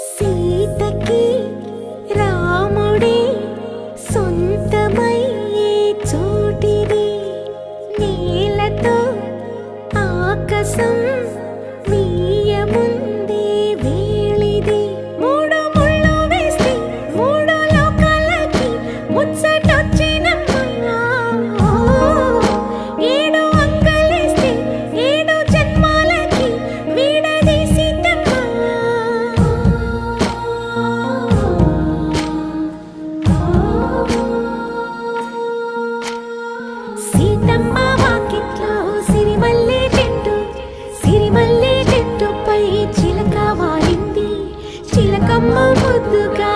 సీతకి రాముడే సొంతమయ్యే చోటిది, నేలతో ఆకాశం మీయముందే వేళిది. మూడు ముళ్ళు వేస్తే మూడు లోకాలకి ముచ్చటొచ్చినమ్మా. ఏడు అంగలేస్తే ఏడు జన్మాలకి వీడదీసిందమ్మా. సీతమ్మ వాకిట్లో సిరిమల్లె చెట్టు, సిరిమల్లె చెట్టుపై చిలక వాలింది. చిలకమ్మ ముద్దుగా